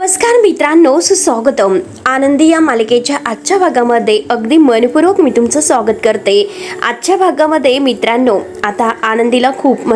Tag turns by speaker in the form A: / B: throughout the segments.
A: नमस्कार मित्रांनो, सुस्वागतम. आनंदी या मालिकेच्या आजच्या भागामध्ये अगदी मनपूर्वक मी तुमचं स्वागत करते. आजच्या भागामध्ये मित्रांनो, आता आनंदीला खूप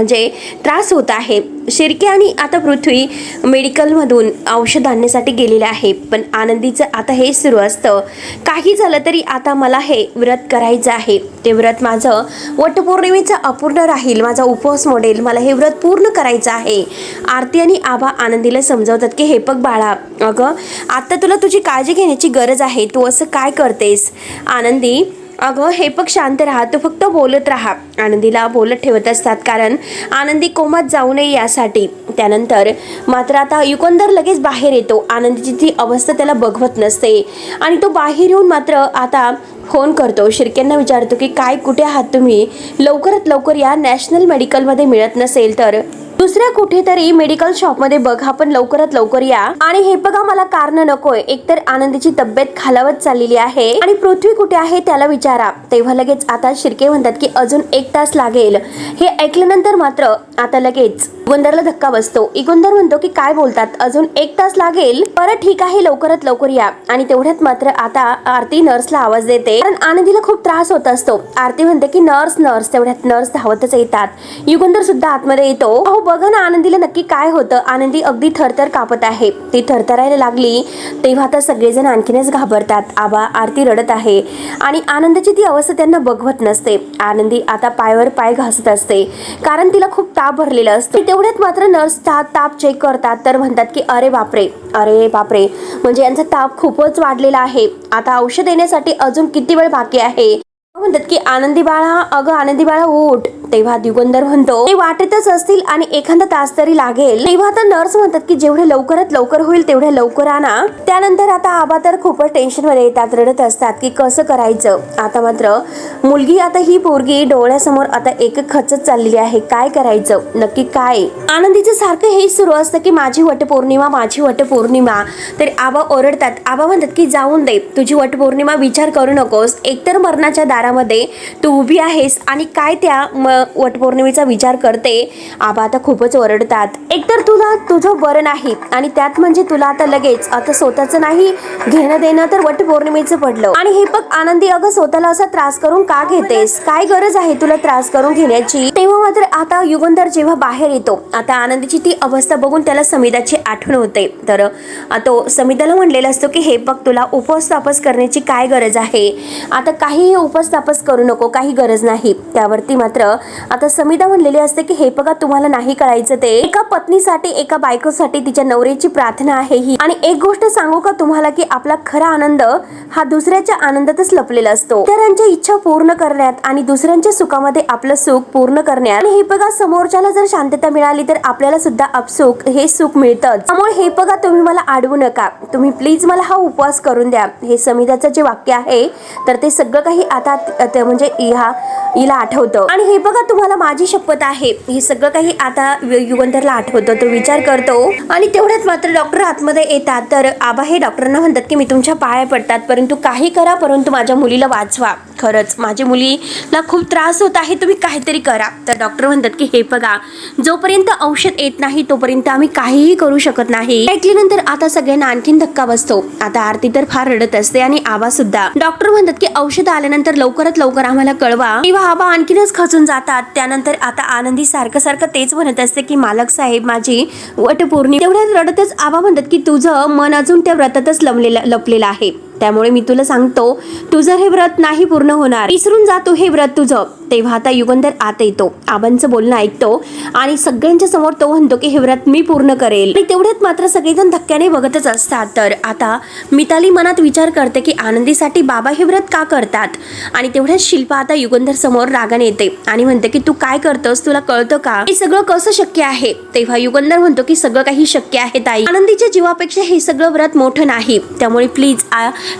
A: त्रास होत आहे. शिर्के आणि आता पृथ्वी मेडिकलमधून औषध आणण्यासाठी गेलेले आहे. पण आनंदीचं आता हे सुरू असतं, काही झालं तरी आता मला हे व्रत करायचं आहे. ते व्रत माझं वटपौर्णिमेचं अपूर्ण राहील, माझा उपवास मोडेल, मला हे व्रत पूर्ण करायचं आहे. आरती आणि आबा आनंदीला समजावतात की हे बघ बाळा, अगं आता तुला तुझी काळजी घेण्याची गरज आहे. तू असं काय करतेस? आनंदी, अगं हे बघ शांत राहा, तू फक्त बोलत राहा. आनंदीला बोलत ठेवत असतात, कारण आनंदी कोमात जाऊ नये यासाठी. त्यानंतर मात्र आता युगंधर लगेच बाहेर येतो. आनंदीची ती अवस्था त्याला बघवत नसते आणि तो बाहेर येऊन मात्र आता फोन करतो. शिर्केंना विचारतो की काय, कुठे आहात तुम्ही? लवकरात लवकर या. नॅशनल मेडिकलमध्ये मिळत नसेल तर दुसऱ्या कुठेतरी मेडिकल शॉपमध्ये बघा, पण लवकरात लवकर या. आणि हे बघा, मला कारण नकोय. एकतर आनंदीची तब्येत खालावत चाललेली आहे आणि पृथ्वी कुठे आहे त्याला विचारा. तेव्हा लगेच आता शिर्के म्हणतात की अजून 1 तास लागेल. हे ऐकल्यानंतर मात्र आता लगेच युगंधरला धक्का बसतो. युगंधर म्हणतो की काय बोलतात, अजून 1 तास लागेल? बरं ठीक आहे, लवकरात लवकर या. आणि तेवढ्यात मात्र आता आरती नर्सला आवाज देते, कारण आनंदीला खूप त्रास होत असतो. आरती म्हणते की नर्स नर्स. तेवढ्यात नर्स धावतच येतात. युगंधर सुद्धा आतमध्ये येतो. अहो बघा ना आनंदीला नक्की काय होतं. आनंदी अगदी थरथर कापत आहे. ती थरथरायला लागली तेव्हा आता सगळेजण आणखीनच घाबरतात. आबा, आरती रडत आहे आणि आनंदाची ती अवस्था त्यांना बघवत नसते. आनंदी आता पायावर पाय घासत असते, कारण तिला खूप ताप भरलेला असतो. तेवढ्यात मात्र नर्स ताप चेक करतात, तर म्हणतात की अरे बापरे, म्हणजे यांचा ताप खूपच वाढलेला आहे. आता औषध देण्यासाठी अजून किती वेळ बाकी आहे? म्हणतात की आनंदी बाळा, अगं आनंदी बाळा उठ. तेव्हा युगंधर म्हणतो ते वाटेतच असतील आणि एखादा तास तरी लागेल. तेव्हा आता नर्स म्हणतात की जेवढे लवकरात लवकर होईल तेवढे लवकर आणा. त्यानंतर आता आबा तर खूपच टेन्शन मध्ये येतात, रडत असतात की कसं करायचं. आता मात्र मुलगी, आता ही पोरगी डोळ्यासमोर आता एक खचत चाललेली आहे. काय करायचं नक्की काय? आनंदीचं सारखं हे सुरू असतं की माझी वटपौर्णिमा, माझी वटपौर्णिमा. तर आबा ओरडतात. आबा म्हणतात की जाऊन दे, तुझी वटपौर्णिमा विचार करू नकोस. एकतर मरणाच्या दारामध्ये तू उभी आहेस आणि काय त्या वटपौर्णिमेचा विचार करते. आबा आता खूपच ओरडतात. एकतर तुला तुझं बरं नाही आणि त्यात म्हणजे तुला आता लगेच आता स्वतःचं नाही घेणं देणं तर वटपौर्णिमेचं पडलं. आणि हे बघ आनंदी, अगं स्वतःला असा त्रास करून का घेतेस? काय गरज आहे तुला त्रास करून घेण्याची? तेव्हा मात्र आता युगंधर जेव्हा बाहेर येतो, आता आनंदीची ती अवस्था बघून त्याला समिधाची आठवण होते. तर तो समिधाला म्हणलेला असतो की हे बघ, तुला उपवास तापस करण्याची काय गरज आहे? आता काही उपवास तापस करू नको, काही गरज नाही. त्यावरती मात्र आता समिधा म्हणलेली असते की हे बघा, तुम्हाला नाही कळायचं, ते एका पत्नीसाठी, एका बायकोसाठी तिच्या नवऱ्याची प्रार्थना आहे ही. आणि एक गोष्ट सांगू का तुम्हाला, की आपला खरा आनंद हा दुसऱ्याच्या आनंदातच लपलेला असतो. इतरांच्या इच्छा पूर्ण करण्यात आणि दुसऱ्यांच्या सुखामध्ये आपलं सुख पूर्ण करण्यात. आणि हे बघा, समोरच्याला जर शांतता मिळाली तर आपल्याला सुद्धा अपसुख हे सुख मिळतं. त्यामुळे हे बघा, तुम्ही मला अडवू नका, तुम्ही प्लीज मला हा उपवास करून द्या. हे समिधाचं जे वाक्य आहे तर ते सगळं काही आता म्हणजे हिला आठवतं. आणि हे बघा, तुम्हाला माझी शपथ आहे, हे सगळं काही आता युगंधरला आठवतं. तो विचार करतो आणि तेवढ्यात मात्र डॉक्टर आतमध्ये येतात. तर आबा हे डॉक्टरांना म्हणतात की मी तुमच्या पाया पडतात, परंतु काही करा, परंतु माझ्या मुलीला वाचवा. खरंच माझ्या मुलीला खूप त्रास होत आहे, तुम्ही काहीतरी करा. तर डॉक्टर म्हणतात की हे बघा, जोपर्यंत औषध येत नाही तोपर्यंत आम्ही काहीही करू शकत नाही. ऐकल्यानंतर आता सगळ्यांना आणखीन धक्का बसतो. आता आरती तर फार रडत असते आणि आबा सुद्धा. डॉक्टर म्हणतात की औषध आल्यानंतर लवकरात लवकर आम्हाला कळवा. तेव्हा आबा आणखीनच खचून जातात. त्यानंतर आता आनंदी सारखं तेच म्हणत असते की मालक साहेब, माझी वटपौर्णिमा. तेवढ्यात रडतच आबा म्हणतात की तुझं मन अजून त्या व्रतातच लपलेलं आहे. त्यामुळे मी तुला सांगतो, तुझं हे व्रत नाही पूर्ण होणार, विसरून जातो हे व्रत तुझं. तेव्हा आता युगंधर आत येतो, आबांचं बोलणं ऐकतो आणि सगळ्यांच्या समोर तो म्हणतो की हे व्रत मी पूर्ण करेल. आणि तेवढ्यात मात्र सगळेजण धक्क्याने बघतच असतात. तर आता मिताली मनात विचार करते की आनंदीसाठी बाबा हे व्रत का करतात? आणि तेवढ्याच शिल्पा आता युगंधर समोर रागाने येते आणि म्हणते की तू काय करतोस, तुला कळतं का हे सगळं कसं शक्य आहे? तेव्हा युगंधर म्हणतो की सगळं काही शक्य आहे ताई, आनंदीच्या जीवापेक्षा हे सगळं व्रत मोठं नाही. त्यामुळे प्लीज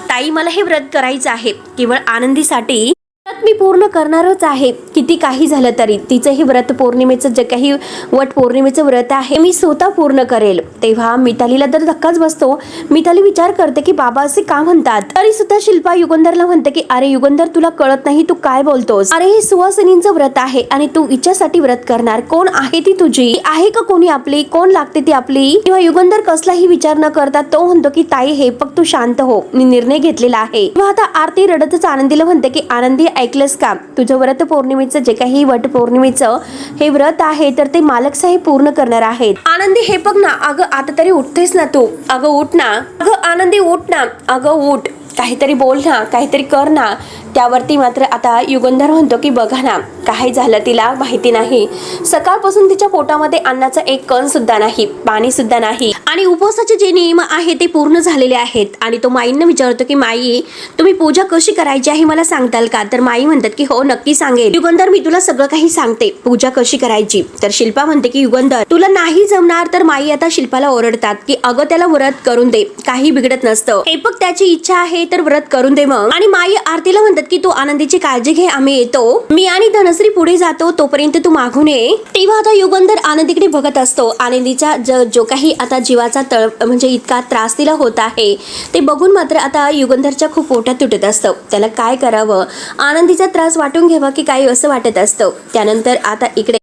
A: ताई, मला हे व्रत करायचं आहे केवळ आनंदीसाठी. व्रत मी पूर्ण करणारच आहे, किती काही झालं तरी. तिचं हे व्रत पौर्णिमेचं जे काही वट पौर्णिमेचं व्रत आहे मी स्वतः पूर्ण करेल. तेव्हा मितालीला तर धक्काच बसतो. मिताली विचार करते की बाबा असे का म्हणतात. तरी सुद्धा शिल्पा युगंधरला म्हणते की अरे युगंधर, तुला कळत नाही, तू काय बोलतोस. अरे हे सुहासिनींचं व्रत आहे आणि तू इच्छासाठी व्रत करणार. कोण आहे ती तुझी, आहे का कोणी आपली, कोण लागते ती आपली. तेव्हा युगंधर कसलाही विचार न करता तो म्हणतो की ताई हे फक्त तू शांत हो, मी निर्णय घेतलेला आहे. तेव्हा आता आरती रडतच आनंदीला म्हणते की आनंदी, ऐकलंस का, तुझं व्रत पौर्णिमेचं जे काही वट पौर्णिमेचं हे व्रत आहे तर ते मालक साहेब पूर्ण करणार आहेत. आनंदी हे बघ ना, अगं आता तरी उठतेस ना तू, अगं उठ ना, अगं आनंदी उठ ना, अगं उठ, काहीतरी बोल ना, काहीतरी कर ना. त्यावरती मात्र आता युगंधर म्हणतो की बघा ना, काय झालं तिला माहिती नाही. सकाळपासून तिच्या पोटामध्ये अन्नाचा एक कण सुद्धा नाही, पाणी सुद्धा नाही आणि उपवासाचे जे नियम आहे ते पूर्ण झालेले आहेत. आणि तो माईंना विचारतो की माई, तुम्ही पूजा कशी करायची आहे मला सांगताल का. तर माई म्हणतात की हो नक्की सांगेल युगंधर, मी तुला सगळं काही सांगते पूजा कशी करायची. तर शिल्पा म्हणते की युगंधर तुला नाही जमणार. तर माई आता शिल्पाला ओरडतात की अगं त्याला व्रत करून दे, काही बिघडत नसतं, हे बघ त्याची इच्छा आहे तर व्रत करून दे मग. आणि माई आरतीला म्हणतात की तू आनंदीची काळजी घे, आम्ही येतो, मी आणि धनश्री पुढे जातो, तोपर्यंत तू मागून ये. तेव्हा आता युगंधर आनंदीकडे बघत असतो. आनंदीचा जो काही आता जीवाचा तळ म्हणजे इतका त्रास तिला होत आहे ते बघून मात्र आता युगंधरच्या खूप पोटात तुटत असतं. त्याला काय करावं, आनंदीचा त्रास वाटून घ्यावा की काही असं वाटत असतं. त्यानंतर आता इकडे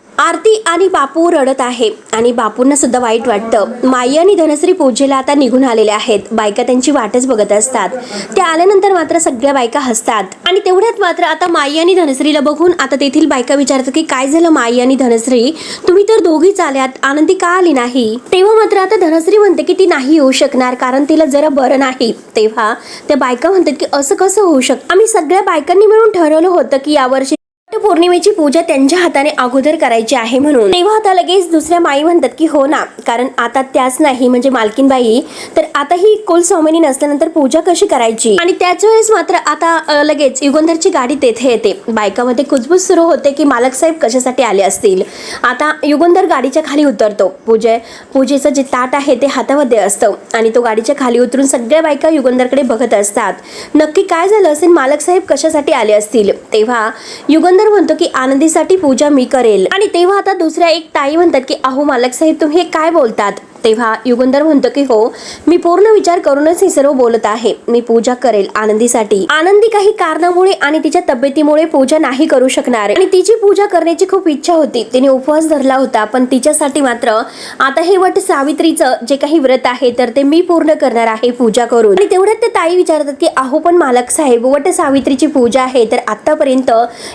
A: आरती आणि बापू रडत आहे आणि बापूंना सुद्धा वाईट वाटतं. माई आणि धनश्री पूजेला आता निघून आलेल्या आहेत. बायका त्यांची वाटच बघत असतात. त्या आल्यानंतर मात्र सगळ्या बायका हसतात आणि तेवढ्यात मात्र आता माई आणि धनश्रीला बघून आता तेथील बायका विचारतात की काय झालं माई आणि धनश्री, तुम्ही तर दोघीच आल्यात, आनंदी का आली नाही. तेव्हा मात्र आता धनश्री म्हणते की ती नाही येऊ शकणार कारण तिला जरा बरं नाही. तेव्हा त्या बायका म्हणतात की असं कसं होऊ शकतं, आम्ही सगळ्या बायकांनी मिळून ठरवलं होतं की यावर्षी पौर्णिमेची पूजा त्यांच्या हाताने अगोदर करायची आहे म्हणून. तेव्हा आता लगेच दुसऱ्या माई म्हणतात की हो ना, कारण आता त्याच नाही म्हणजे मालकीनबाई, तर आता ही कुलस्वामिनी नसल्यानंतर पूजा कशी करायची. आणि त्याच वेळेस मात्र आता लगेच युगंधरची गाडी तेथे येते. बायकामध्ये कुजबूज सुरू होते की मालक साहेब कशासाठी आले असतील. आता युगंधर गाडीच्या खाली उतरतो. पूजेचं जे ताट आहे ते हातामध्ये असतं आणि तो गाडीच्या खाली उतरून सगळ्या बायका युगंधरकडे बघत असतात. नक्की काय झालं असेल, मालक साहेब कशासाठी आले असतील. तेव्हा युगंधर म्हणतो की आनंदीसाठी पूजा मी करेल. आणि तेव्हा आता दुसऱ्या एक ताई म्हणतात की अहो मालक साहेब तुम्ही हे काय बोलतात. तेव्हा युगंधर म्हणतो की हो, मी पूर्ण विचार करूनच हे सर्व बोलत आहे, मी पूजा करेल आनंदीसाठी. आनंदी काही कारणामुळे आणि तिच्या तब्येतीमुळे पूजा नाही करू शकणार आणि तिची पूजा करण्याची खूप इच्छा होती, तिने उपवास धरला होता, पण तिच्यासाठी मात्र आता हे वट सावित्रीचं जे काही व्रत आहे तर ते मी पूर्ण करणार आहे पूजा करून. आणि तेवढ्यात ते ताई विचारतात की अहो पण मालक साहेब, वट सावित्रीची पूजा आहे तर आतापर्यंत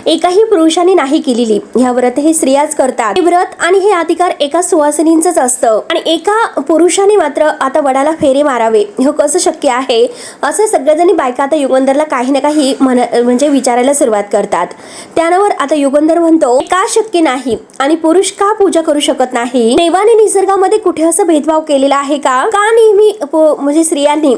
A: एकाही पुरुषाने नाही केलेली, ह्या व्रत हे स्त्रियाच करतात. हे व्रत आणि हे अधिकार एका सुवासिनींचंच असतं आणि एका पुरुषाने मात्र आता वडाला फेरे मारावे हे कसं शक्य आहे. असं सगळेजणी बायका आता युगंधरला काही ना काही म्हणजे विचारायला सुरुवात करतात. त्यावर आता युगंधर म्हणतो का शक्य नाही आणि पुरुष का पूजा करू शकत नाही. देवाने निसर्गामध्ये कुठे असं भेदभाव केलेला आहे का नेहमी म्हणजे स्त्रियांनी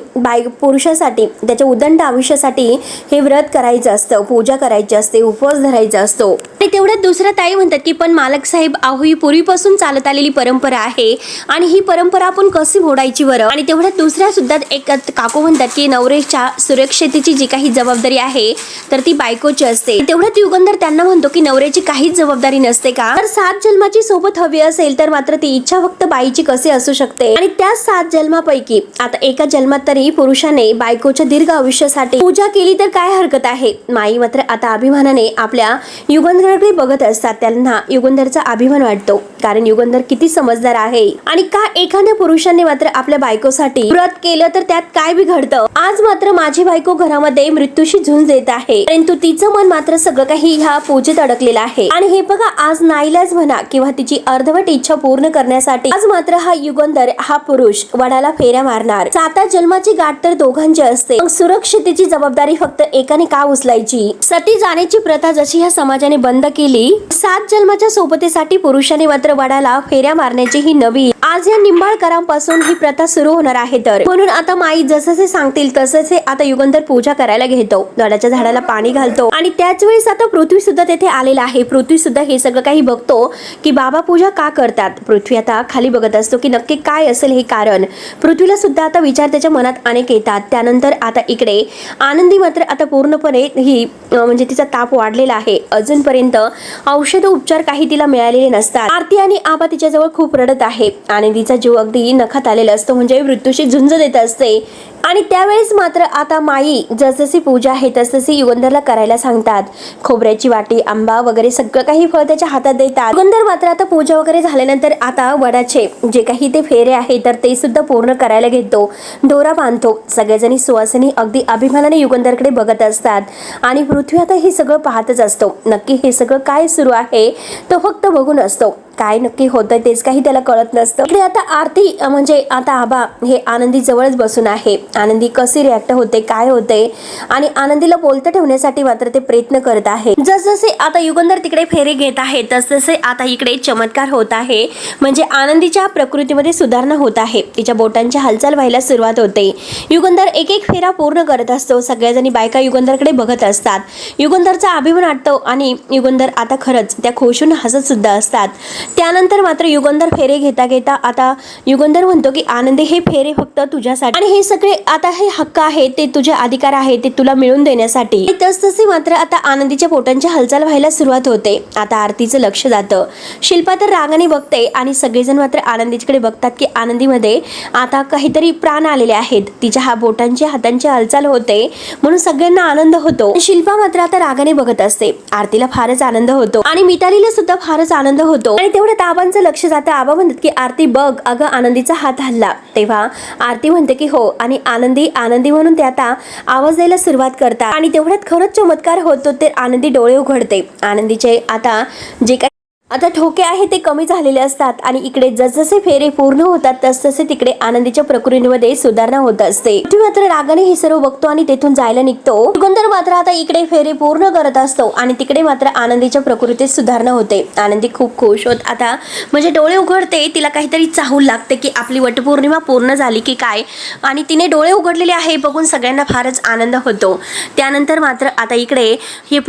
A: पुरुषासाठी त्याच्या उदंड आयुष्यासाठी हे व्रत करायचं असतं, पूजा करायची असते, उपवास धरायचा असतो. आणि तेवढ्यात दुसऱ्या ताई म्हणतात की पण मालक साहेब अहो ही पूर्वीपासून चालत आलेली परंपरा आहे आणि ही परंपरा आपण कशी मोडायची बरं. आणि तेवढ्यात दुसऱ्या सुद्धा एक काकू म्हणतात की नवऱ्याच्या सुरक्षेची जी काही जबाबदारी आहे तर ती बायकोची असते. तेवढ्यात युगंधर त्यांना म्हणतो की नवऱ्याची काहीच जबाबदारी नसते का. तर 7 जन्माची सोबत हवी असेल तर मात्र ती इच्छा फक्त बाईची कशी असू शकते. आणि त्या 7 जन्मापैकी आता एका जन्मात तरी पुरुषाने बायकोच्या दीर्घ आयुष्यासाठी पूजा केली तर काय हरकत आहे. माई मात्र आता अभिमानाने आपल्या युगंधरकडे बघत असतात. त्यांना युगंधरचा अभिमान वाटतो कारण युगंधर किती समजदार आहे. आणि का एखाद्या पुरुषाने मात्र आपल्या बायकोसाठी व्रत केलं तर त्यात काय बिघडतं. आज मात्र माझी बायको घरामध्ये मृत्यूशी झुंज देत आहे परंतु तिचं मन मात्र सगळं काही ह्या पूजेत अडकलेलं आहे. आणि हे बघा आज नाईलाज म्हणा किंवा तिची अर्धवट इच्छा पूर्ण करण्यासाठी आज मात्र हा युगंधर हा पुरुष वडाला फेऱ्या मारणार. 7 जन्माची गाठ तर दोघांची असते, सुरक्षितेची जबाबदारी फक्त एकाने का उचलायची. सती जाण्याची प्रथा जशी ह्या समाजाने बंद केली, 7 जन्माच्या सोबतीसाठी पुरुषाने मात्र वडाला फेऱ्या मारण्याची ही नवी आज या निंबाळकरांपासून ही प्रथा सुरू होणार आहे. तर म्हणून आता माई जसे सांगतील तसे आता युगंधर पूजा करायला घेतो, वडाच्या झाडाला पाणी घालतो आणि त्याच वेळेस आता पृथ्वी सुद्धा तेथे आलेला आहे. पृथ्वी सुद्धा हे सगळं काही बघतो की बाबा पूजा का करतात. पृथ्वी आता खाली बघत असतो की नक्की काय असेल हे कारण. पृथ्वीला सुद्धा आता विचार त्याच्या मनात अनेक येतात. त्यानंतर आता इकडे आनंदी मात्र आता पूर्णपणे ही म्हणजे तिचा ताप वाढलेला आहे. अजूनपर्यंत औषध उपचार काही तिला मिळालेले नसतात. आरती आणि आबा तिच्याजवळ खूप रडत आहे. आनंदीचा जीव अगदी नखात आलेला असतो, म्हणजे मृत्यूशी झुंज देत असते. आणि त्यावेळेस मात्र आता माई जसजशी पूजा आहे तसतशी युगंधरला करायला सांगतात. खोबऱ्याची वाटी, आंबा वगैरे सगळं काही फळ त्याच्या हातात देतात. युगंधर मात्र आता पूजा वगैरे झाल्यानंतर आता वडाचे जे काही ते फेरे आहे तर ते सुद्धा पूर्ण करायला घेतो, दोरा बांधतो. सगळेजणी सुवासिनी अगदी अभिमानाने युगंधरकडे बघत असतात आणि पृथ्वी आता हे सगळं पाहतच असतो. नक्की हे सगळं काय सुरू आहे तो फक्त बघून असतो. काय नक्की होतंय तेच काही त्याला कळत नसतं. इकडे आता आरती म्हणजे आता आबा हे आनंदी जवळच बसून आहे. आनंदी कशी रिॲक्ट होते, काय होते आणि आनंदीला बोलतं ठेवण्यासाठी मात्र ते प्रयत्न करत आहे. जसजसे आता युगंधर तिकडे फेरे घेत आहे तसतसे आता इकडे चमत्कार होत आहे. म्हणजे आनंदीच्या प्रकृतीमध्ये सुधारणा होत आहे. तिच्या बोटांची हालचाल व्हायला सुरुवात होते. युगंधर एक एक फेरा पूर्ण करत असतो. सगळ्याजणी बायका युगंधरकडे बघत असतात. युगंधरचा अभिमान वाटतो आणि युगंधर आता खरंच त्या खुशून हसत सुद्धा असतात. त्यानंतर मात्र युगंधर फेरे घेता घेता आता युगंधर म्हणतो की आनंदी हे फेरे फक्त तुझ्यासाठी आणि हे सगळे आता हे हक्क आहे ते तुझे अधिकार आहे ते तुला मिळवून देण्यासाठी. तसतसे मात्र आता आनंदीच्या पोटांची हालचाल व्हायला सुरुवात होते. आता आरतीचं लक्ष जातं. शिल्पा तर रागाने बघते आणि सगळेजण मात्र आनंदीकडे बघतात की आनंदीमध्ये आता काहीतरी प्राण आलेले आहेत. तिच्या बोटांची हातांची हालचाल होते म्हणून सगळ्यांना आनंद होतो. शिल्पा मात्र आता रागाने बघत असते. आरतीला फारच आनंद होतो आणि मितालीला सुद्धा फारच आनंद होतो. आणि तेवढ्यात आबांचं लक्ष जातं. आबा म्हणतात की आरती बघ अगं आनंदीचा हात हल्ला. तेव्हा आरती म्हणते की हो आणि आनंदी आनंदी म्हणून ते आता आवाज द्यायला सुरुवात करतात आणि तेवढ्यात खरंच चमत्कार होतो. ते आनंदी डोळे उघडते. आनंदीचे आता जे काही आता ठोके आहे ते कमी झालेले असतात आणि इकडे जसजसे फेरे पूर्ण होतात तसतसे तिकडे आनंदीच्या प्रकृतीमध्ये सुधारणा होत असते. पृथ्वी मात्र रागाने हे सर्व बघतो आणि तेथून जायला निघतो. युगंधर मात्र आता इकडे फेरे पूर्ण करत असतो आणि तिकडे मात्र आनंदीच्या प्रकृतीत सुधारणा होते. आनंदी खूप खुश होत आता म्हणजे डोळे उघडते. तिला काहीतरी चाहूल लागते की आपली वटपौर्णिमा पूर्ण झाली की काय आणि तिने डोळे उघडलेले आहे बघून सगळ्यांना फारच आनंद होतो. त्यानंतर मात्र आता इकडे हे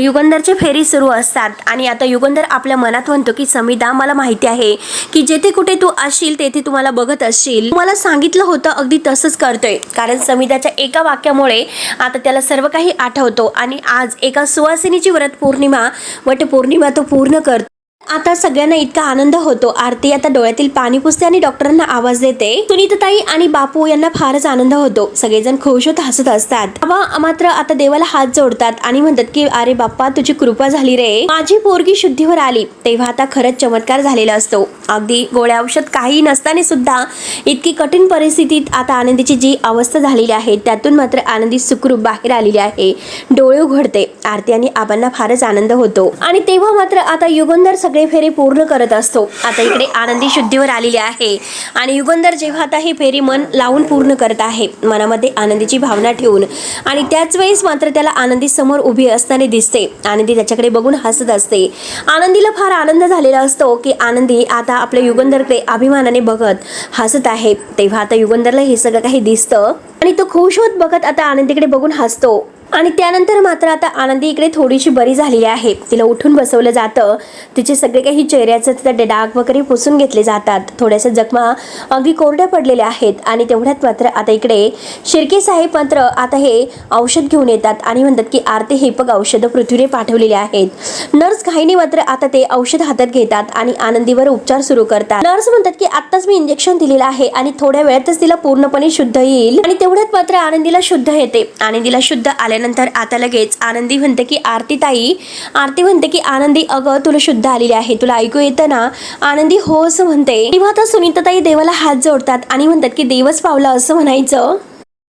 A: युगंधरचे फेरी सुरू असतात आणि आता युगंधर आपल्या मनात म्हणतो की समिधा मला माहिती आहे की जेथे कुठे तू असशील तेथे तुम्हाला बघत असशील. मला सांगितलं होतं अगदी तसंच करतोय. कारण समिधाच्या एका वाक्यामुळे आता त्याला सर्व काही आठवतो आणि आज एका सुवासिनीची वटपौर्णिमा तो पूर्ण करतो. आता सगळ्यांना इतका आनंद होतो. आरती आता डोळ्यातील पाणी पुसते आणि डॉक्टरांना आवाज देते. सुनीताताई आणि बापू यांना फारच आनंद होतो. सगळेजण खुश होत हसत असतात. बाबा मात्र आता देवाला हात जोडतात आणि म्हणतात की अरे बाप्पा तुझी कृपा झाली रे, माझी पोरगी शुद्धीवर आली. तेव्हा आता खरंच चमत्कार झालेला असतो. अगदी गोळ्या औषध काही नसताना सुद्धा इतकी कठीण परिस्थितीत आता आनंदीची जी अवस्था झालेली आहे त्यातून मात्र आनंदी सुखरूप बाहेर आलेली आहे. डोळे उघडते. आरती आणि आबांना फारच आनंद होतो आणि तेव्हा मात्र आता युगंधर सगळे फेरे पूर्ण करत असतो. आता इकडे आनंदी शुद्धीवर आलेली आहे आणि युगंधर जेव्हा आता हे फेरी मन लावून पूर्ण करत आहे मनामध्ये आनंदीची भावना ठेवून आणि त्याच वेळेस मात्र त्याला आनंदी समोर उभी असताना दिसते. आनंदी त्याच्याकडे बघून हसत असते. आनंदीला फार आनंद झालेला असतो की आनंदी आता आपल्या युगंधरकडे अभिमानाने बघत हसत आहे. तेव्हा आता युगंधरला हे सगळं काही दिसतं आणि तो खुश होत बघत आता आनंदीकडे बघून हसतो. आणि त्यानंतर मात्र आता आनंदी इकडे थोडीशी बरी झालेली आहे. तिला उठून बसवलं जातं. तिचे सगळे काही चेहऱ्याचं तिथे डाग वगैरे पुसून घेतले जातात. थोड्याशा जखमा अगदी कोरड्या पडलेल्या आहेत आणि तेवढ्यात मात्र आता इकडे शिर्के साहेब मात्र आता हे औषध घेऊन येतात आणि म्हणतात की आरती हे बघ औषधं पृथ्वीने पाठवलेली आहेत. नर्स घाईने मात्र आता ते औषध हातात घेतात आणि आनंदीवर उपचार सुरू करतात. नर्स म्हणतात की आत्ताच मी इंजेक्शन दिलेलं आहे आणि थोड्या वेळातच तिला पूर्णपणे शुद्ध येईल आणि तेवढ्यात मात्र आनंदीला शुद्ध येते. आनंदीला शुद्ध आल्यानंतर आता लगेच आनंदी म्हणते की आरती म्हणते की आनंदी अगं तुला शुद्ध आलेली आहे, तुला ऐकू येतं ना. आनंदी हो असं म्हणते. तेव्हा आता सुनीताताई देवाला हात जोडतात आणि म्हणतात की देवच पावला असं म्हणायचं.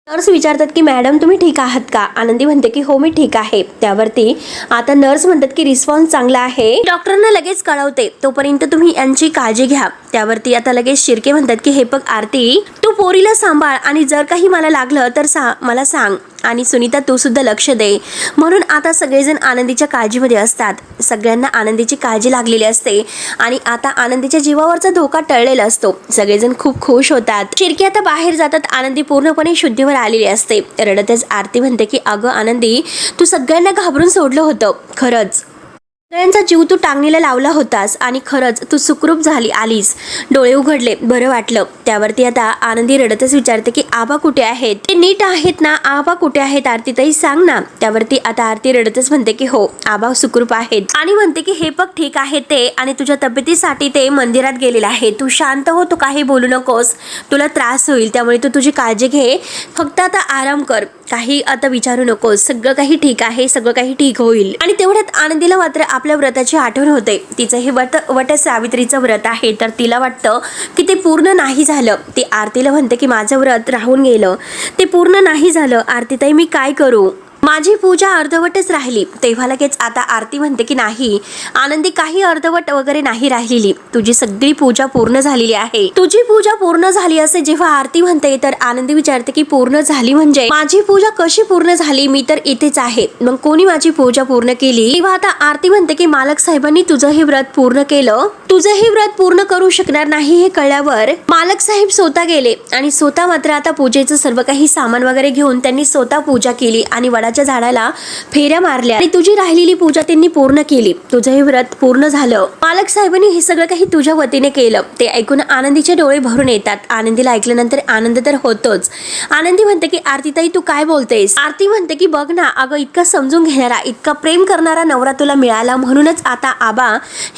A: नर्स विचारतात की मॅडम तुम्ही ठीक आहात का. आनंदी म्हणते की हो मी ठीक आहे. त्यावरती आता नर्स म्हणतात की रिस्पॉन्स चांगला आहे, डॉक्टरांना लगेच कळवते, तोपर्यंत तुम्ही यांची काळजी घ्या. त्यावरती आता लगेच शिर्के म्हणतात की हे बघ आरती तू पोरीला सांभाळ आणि जर काही मला लागलं तर मला सांग. आणि सुनीता तू सुद्धा लक्ष दे. म्हणून आता सगळेजण आनंदीच्या काळजीमध्ये असतात. सगळ्यांना आनंदीची काळजी लागलेली असते आणि आता आनंदीच्या जीवावरचा धोका टळलेला असतो. सगळेजण खूप खुश होतात. शिर्के आता बाहेर जातात. आनंदी पूर्णपणे शुद्धीवर आलेली असते. रडतच आरती म्हणते की अगं आनंदी, तू सगळ्यांना घाबरून सोडलं होतं. खरंच सगळ्यांचा जीव तू टांगणीला लावला होतास आणि खरंच तू सुखरूप झाली आलीस. डोळे उघडले, बरं वाटलं. त्यावरती आता आनंदी रडतच विचारते की आबा कुठे आहेत? ते नीट आहेत ना? आबा कुठे आहेत आरती ताई, सांग ना. त्यावरती आता आरती रडतच म्हणते की हो, आबा सुखरूप आहेत आणि म्हणते की हे बघ ठीक आहे ते, आणि तुझ्या तब्येतीसाठी ते मंदिरात गेलेले आहे. तू शांत हो, तू काही बोलू नकोस, तुला त्रास होईल. त्यामुळे तू तुझी काळजी घे, फक्त आता आराम कर, काही आता विचारू नकोस. सगळं काही ठीक आहे, सगळं काही ठीक होईल. आणि तेवढ्यात आनंदीला मात्र आपल्या व्रताची आठवण होते. तिचं हे वट सावित्रीचं व्रत आहे, तर तिला वाटतं की ते पूर्ण नाही झालं. ती आरतीला म्हणते की माझं व्रत राहून गेलं, ते पूर्ण नाही झालं. आरतीताई मी काय करू? माझी पूजा अर्धवटच राहिली. तेव्हा लगेच आता आरती म्हणते की नाही आनंदी, काही अर्धवट वगैरे नाही राहिलेली, तुझी सगळी पूजा पूर्ण झालेली आहे. तुझी पूजा पूर्ण झाली असे जेव्हा आरती म्हणते तर आनंदी विचारते की पूर्ण झाली म्हणजे? माझी पूजा कशी पूर्ण झाली? मी तर इथेच आहे, मग कोणी माझी पूजा पूर्ण केली? तेव्हा आता आरती म्हणते की मालक साहेबांनी तुझं हे व्रत पूर्ण केलं. तुझं हे व्रत पूर्ण करू शकणार नाही हे कळल्यावर मालक साहेब स्वतः गेले आणि स्वतः मात्र आता पूजेचं सर्व काही सामान वगैरे घेऊन त्यांनी स्वतः पूजा केली आणि वडाच्या झाडाला फेऱ्या मारल्या आणि तुझी राहिलेली पूजा त्यांनी पूर्ण केली. तुझं हे व्रत पूर्ण झालं. मालक साहेबांनी हे सगळं काही तुझ्या वतीने केलं. ते ऐकून आनंदीचे डोळे भरून येतात. आनंदीला ऐकल्यानंतर आनंद तर होतोच. आनंदी म्हणते की आरतीताई तू काय बोलतेस? आरती म्हणते की बघ ना अगं, इतका समजून घेणारा, इतका प्रेम करणारा नवरा तुला मिळाला, म्हणूनच आता आबा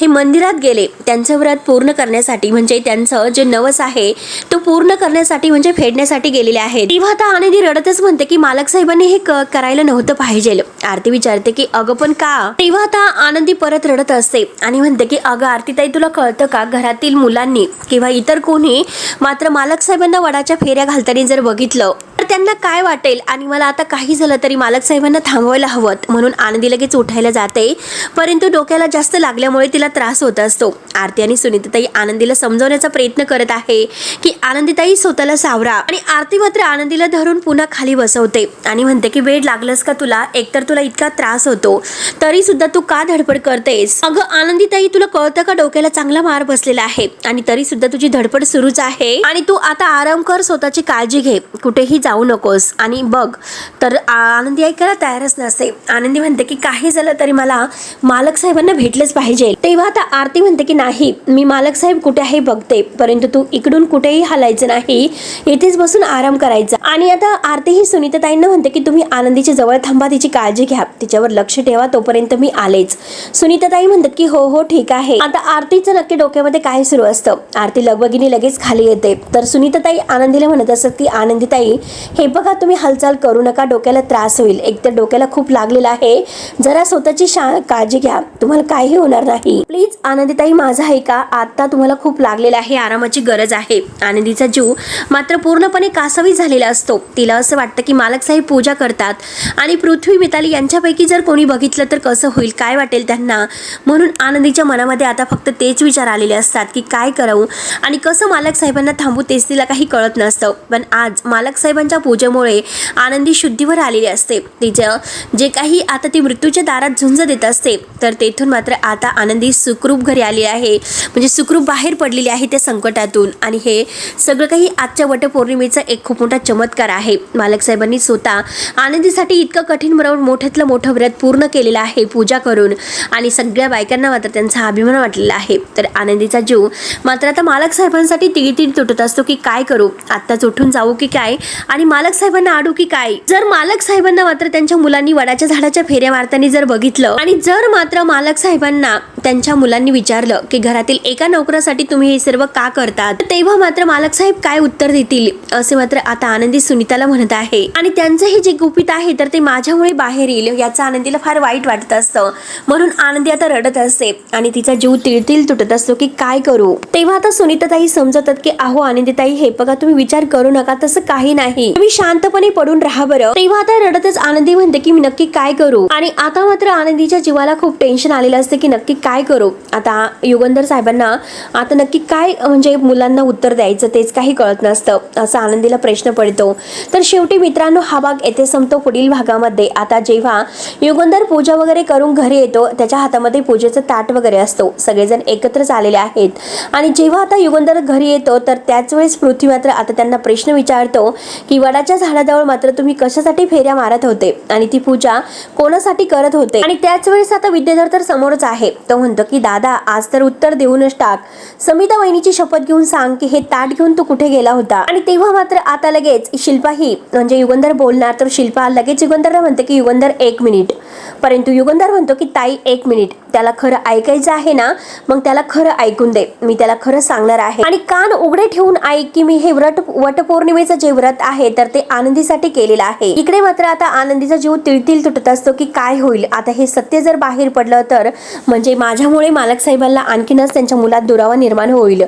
A: हे मंदिरात गेले त्यांचं व्रत पूर्ण करण्यासाठी, म्हणजे त्यांचं जे नवस आहे तो पूर्ण करण्यासाठी, म्हणजे फेडण्यासाठी गेलेले आहेत. तेव्हा आता आनंदी रडतच म्हणते की मालक साहेबांनी हे करायला नव्हतं पाहिजे. आरती विचारते की अगं पण का? तेव्हा आता आनंदी परत रडत असते आणि म्हणते की अगं आरतीताई, तुला कळतं का, घरातील मुलांनी किंवा इतर कोणी मात्र मालक साहेबांना वडाच्या फेऱ्या घालताना जर बघितलं तर त्यांना काय वाटेल? आणि मला आता काही झालं तरी मालक साहेबांना थांबवायला हवं. म्हणून आनंदी लगेच उठायला जाते, परंतु डोक्याला जास्त लागल्यामुळे तिला त्रास होत असतो. आरती आणि सुनीताताई आनंदीला समजवण्याचा प्रयत्न करत आहे की आनंदीताई स्वतःला सावरा, आणि आरती मात्र आनंदीला धरून पुन्हा खाली बसवते आणि म्हणते की वेळ लागलंस का तुला? एकतर तुला इतका त्रास होतो तरी सुद्धा तू का धडपड करतेस? अगं आनंदीताई, तुला कळतं का डोक्याला चांगला मार बसलेला आहे आणि तरी सुद्धा तुझी धडपड सुरूच आहे. आणि तू आता आराम कर, स्वतःची काळजी घे, कुठेही जाऊ नकोस. आणि बघ, तर आनंदी ऐकायला तयारच नसते. आनंदी म्हणते की काही झालं तरी मला मालक साहेबांना भेटलंच पाहिजे. तेव्हा आता आरती म्हणते की नाही, मी मालक साहेब कुठे आहे बघते, परंतु तू इकडून कुठेही हलायचं नाही, इथेच बसून आराम करायचा. आणि आता आरती ही सुनीताताईंना म्हणते की तुम्ही आनंदीच्या जवळ थांबा, तिची काळजी घ्या, तिच्यावर लक्ष ठेवा, तोपर्यंत मी आलेच. सुनीताताई म्हणतात की हो हो ठीक आहे. आता आरतीचं नक्की डोक्यामध्ये काय सुरू असतं? आरती लगबगीने लगेच खाली येते. तर सुनीताताई आनंदीला म्हणत असत की आनंदीताई, हे बघा तुम्ही हालचाल करू नका, डोक्याला त्रास होईल. एकतर डोक्याला खूप लागलेला आहे, जरा स्वतःची काळजी घ्या, तुम्हाला काही होणार नाही. प्लीज आनंदीताई माझा ऐका, आता तुम्हाला खूप लागलेला आहे, आरामाची गरज आहे. आनंदीचा जीव मात्र पूर्णपणे कासावीस झालेला असतो. तिला असं वाटतं की मालक साहेब पूजा करतात आणि पृथ्वी मिताली यांच्यापैकी जर कोणी बघितलं तर कसं होईल, काय वाटेल त्यांना. म्हणून आनंदीच्या मनामध्ये आता फक्त तेच विचार आलेले असतात की काय करावं आणि कसं मालक साहेबांना थांबू, तेच तिला काही कळत नसतं. पण आज मालक साहेबांच्या पूजेमुळे आनंदी शुद्धीवर आलेली असते. तिचं जे काही आता ती मृत्यूच्या दारात झुंज देत असते, तर तेथून मात्र आता आनंदी सुखरूप घरी आली आहे, म्हणजे सुखरूप बाहेर पडलेली आहे त्या संकटातून. आणि हे सगळं काही आजच्या वटपौर्णिमेचा एक खूप मोठा चमत्कार आहे. मालक साहेबांनी स्वतः आनंदीसाठी इतकं कठीण मोठ्यातलं मोठं व्रत पूर्ण केलेलं आहे पूजा करून, आणि सगळ्या बायकांना मात्र त्यांचा अभिमान वाटलेला आहे. तर आनंदीचा जीव मात्र आता मालक साहेबांसाठी तिळतीळ तुटत असतो की काय करू, आत्ताच उठून जाऊ की काय, आणि मालक साहेबांना आडू की काय. जर मालक साहेबांना मात्र त्यांच्या मुलांनी वडाच्या झाडाच्या फेऱ्या मारताना जर बघितलं, आणि जर मात्र मालक साहेबांना त्यांच्या मुलांनी विचारलं की घरातील एका नोकरासाठी तुम्ही हे सर्व का करतात, तेव्हा मात्र मालक साहेब काय उत्तर देतील, असे मात्र आता आनंदी सुनीताला म्हणत आहे. आणि त्यांचं हे जे गुपित आहे तर ते माझ्यामुळे बाहेर येईल, याचा आनंदीला फार वाईट वाटत असतं. म्हणून आनंदी आता रडत असते आणि तिचा जीव तिळतिळ तुटत असतो की काय करू. तेव्हा आता सुनीताताई समजतात की अहो आनंदीताई, हे बघा तुम्ही विचार करू नका, तसं काही नाही. तुम्ही शांतपणे पडून राहा बरं. तेव्हा आता रडतच आनंदी म्हणते की मी नक्की काय करू. आणि आता मात्र आनंदीच्या जीवाला खूप टेन्शन आलेलं असते की नक्की काय करू. आता युगंधर साहेबांना आता नक्की काय म्हणजे मुलांना उत्तर द्यायचं तेच काही कळत नसतं. असा आनंदीला प्रश्न पडतो. तर शेवटी मित्रांनो हा भाग येथे संपतो. पुढील भागामध्ये आता जेव्हा युगंधर पूजा वगैरे करून घरी येतो, त्याच्या हातामध्ये पूजेचं ताट वगैरे असतो. सगळेजण एकत्रच आलेले आहेत. आणि जेव्हा आता युगंधर घरी येतो तर त्याच वेळेस पृथ्वी मात्र आता त्यांना प्रश्न विचारतो की वडाच्या झाडाजवळ मात्र तुम्ही कशासाठी फेऱ्या मारत होते आणि ती पूजा कोणासाठी करत होते. आणि त्याच वेळेस आता विद्याधर तर समोरच आहे. तो म्हणतो की दादा आज तर उत्तर देऊनच टाक. समिता वहिनीची शपथ घेऊन सांग की हे ताट घेऊन तू कुठे गेला होता. आणि तेव्हा मात्र आता लगेच शिल्पा ही म्हणजे युगंधर बोलणार तर शिल्पा लगेच युगंधरला म्हणते की युगंधर 1 मिनिट. परंतु युगंधर म्हणतो की ताई 1 मिनिट. त्याला खरं ऐकायचं आहे ना, मग त्याला खरं ऐकून दे. मी त्याला खरं सांगणार आहे आणि कान उघडे ठेवून ऐक की मी हे वटपौर्णिमेचं जे व्रत आहे तर ते आनंदीसाठी केलेलं आहे. इकडे मात्र आता आनंदीचा जीव तिळतिळ तुटत असतो की काय होईल आता हे सत्य जर बाहेर पडलं तर म्हणजे माझ्यामुळे मालक साहेबांना आणखीनच त्यांच्या मुलात दुरावा निर्माण होईल.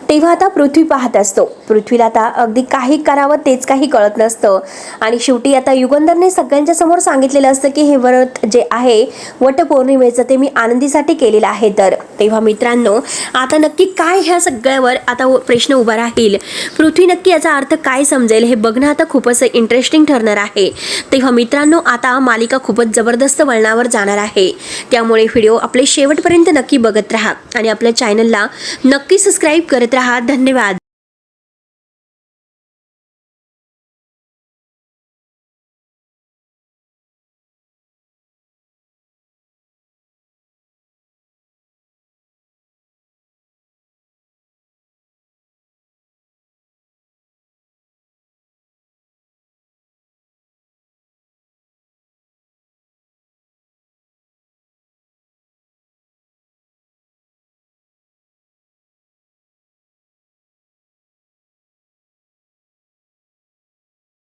A: तेव्हा आता पृथ्वी पाहत असतो. पृथ्वीला आता अगदी काही करावं तेच काही कळत नसतं. आणि शेवटी आता युगंधरने सगळ्यांच्या समोर सांगितलेलं असतं की हे व्रत जे आहे वटपौर्णिमेचं ते मी आनंदीसाठी केलेलं आहे. तर तेव्हा मित्रांनो आता नक्की काय ह्या सगळ्यावर आता प्रश्न उभा राहील. पृथ्वी नक्की याचा अर्थ काय समजेल हे बघणं आता खूपच इंटरेस्टिंग ठरणार आहे. तेव्हा मित्रांनो आता मालिका खूपच जबरदस्त वळणावर जाणार आहे. त्यामुळे व्हिडिओ आपले शेवटपर्यंत नक्की बघत राहा आणि आपल्या चॅनलला नक्की सबस्क्राईब करत राहा. धन्यवाद.